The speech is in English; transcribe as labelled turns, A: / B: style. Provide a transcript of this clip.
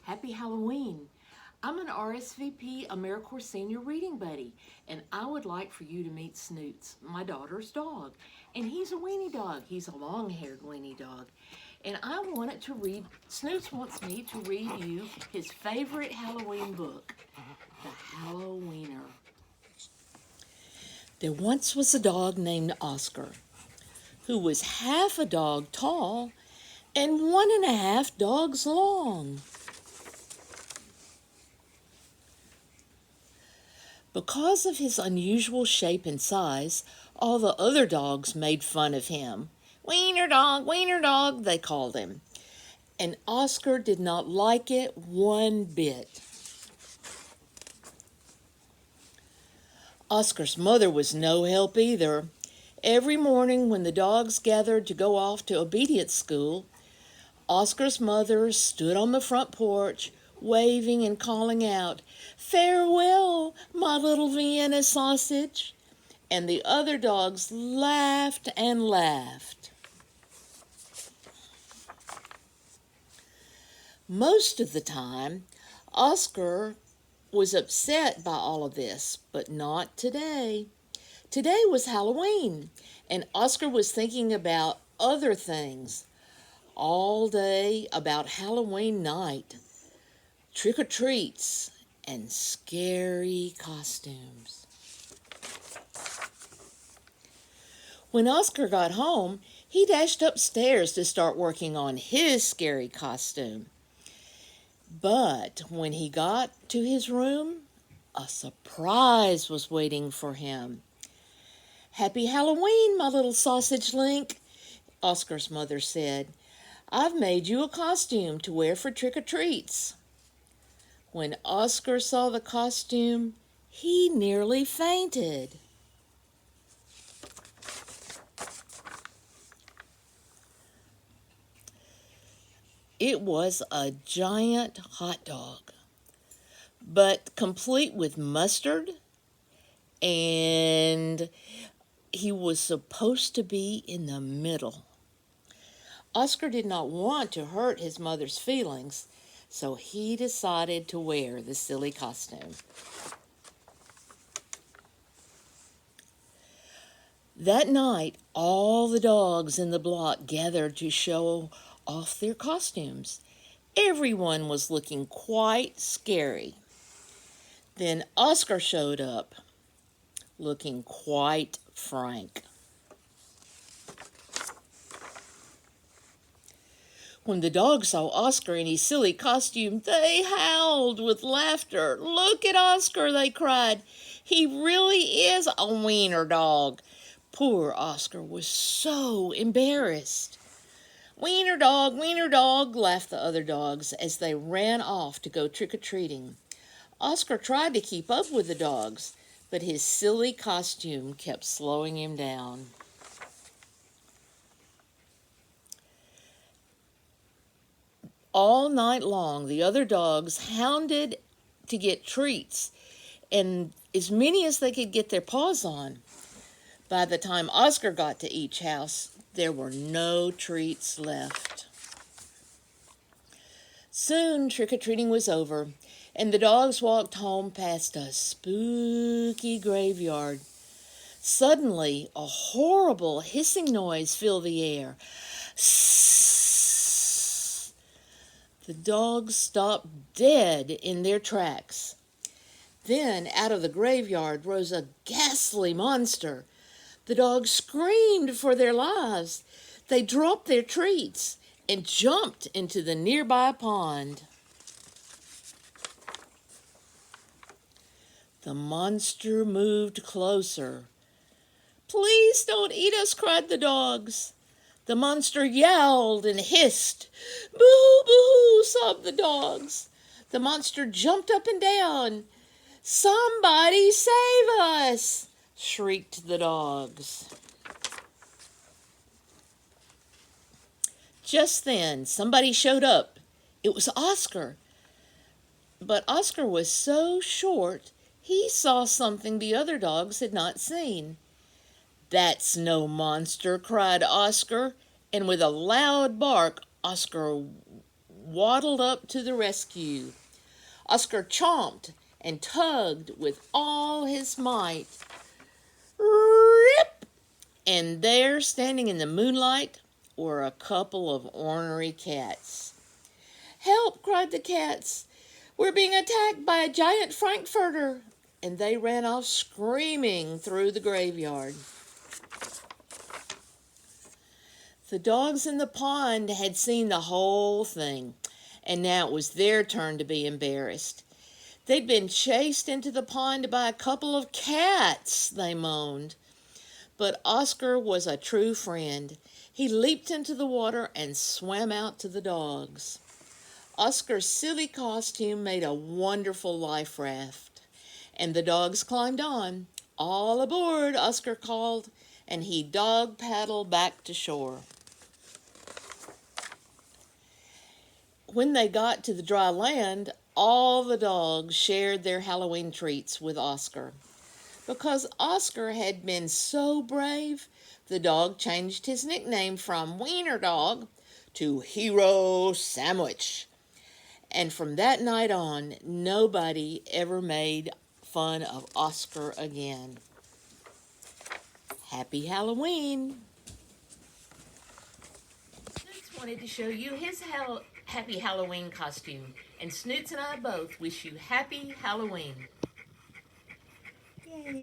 A: Happy Halloween! I'm an RSVP AmeriCorps Senior Reading Buddy, and I would like for you to meet Snoots, my daughter's dog. And he's a weenie dog. He's a long-haired weenie dog. And I wanted to read, Snoots wants me to read you his favorite Halloween book, The Halloweener. There once was a dog named Oscar, who was half a dog tall and 1.5 dogs long. Because of his unusual shape and size, all the other dogs made fun of him. Wiener dog, they called him. And Oscar did not like it one bit. Oscar's mother was no help either. Every morning when the dogs gathered to go off to obedience school, Oscar's mother stood on the front porch, waving and calling out, "Farewell, my little Vienna sausage." And the other dogs laughed and laughed. Most of the time, Oscar was upset by all of this, but not today. Today was Halloween, and Oscar was thinking about other things all day, about Halloween night, trick-or-treats, and scary costumes. When Oscar got home, he dashed upstairs to start working on his scary costume. But when he got to his room, a surprise was waiting for him. "Happy Halloween, my little sausage link," Oscar's mother said. "I've made you a costume to wear for trick-or-treats." When Oscar saw the costume, he nearly fainted. It was a giant hot dog, but complete with mustard, and he was supposed to be in the middle. Oscar did not want to hurt his mother's feelings, so he decided to wear the silly costume. That night, all the dogs in the block gathered to show off their costumes. Everyone was looking quite scary. Then Oscar showed up, looking quite frank. When the dogs saw Oscar in his silly costume, they howled with laughter. "Look at Oscar," they cried. "He really is a wiener dog." Poor Oscar was so embarrassed. Wiener dog," laughed the other dogs as they ran off to go trick-or-treating. Oscar tried to keep up with the dogs, but his silly costume kept slowing him down. All night long, the other dogs hounded to get treats, and as many as they could get their paws on. By the time Oscar got to each house, there were no treats left. Soon trick-or-treating was over, and the dogs walked home past a spooky graveyard. Suddenly, a horrible hissing noise filled the air. Sssss! The dogs stopped dead in their tracks. Then, out of the graveyard rose a ghastly monster. The dogs screamed for their lives. They dropped their treats and jumped into the nearby pond. The monster moved closer. "Please don't eat us," cried the dogs. The monster yowled and hissed. "Boo, boo," sobbed the dogs. The monster jumped up and down. "Somebody save us!" shrieked the dogs. Just then, somebody showed up. It was Oscar. But Oscar was so short, he saw something the other dogs had not seen. "That's no monster," cried Oscar, and with a loud bark, Oscar waddled up to the rescue. Oscar chomped and tugged with all his might. Rip! And there, standing in the moonlight, were a couple of ornery cats. "Help!" cried the cats. "We're being attacked by a giant frankfurter!" And they ran off screaming through the graveyard. The dogs in the pond had seen the whole thing, and now it was their turn to be embarrassed. They'd been chased into the pond by a couple of cats, they moaned. But Oscar was a true friend. He leaped into the water and swam out to the dogs. Oscar's silly costume made a wonderful life raft, and the dogs climbed on. "All aboard," Oscar called, and he dog paddled back to shore. When they got to the dry land, all the dogs shared their Halloween treats with Oscar. Because Oscar had been so brave, the dog changed his nickname from Wiener Dog to Hero Sandwich. And from that night on, nobody ever made fun of Oscar again. Happy Halloween! Snoots wanted to show you his happy Halloween costume, and Snoots and I both wish you happy Halloween.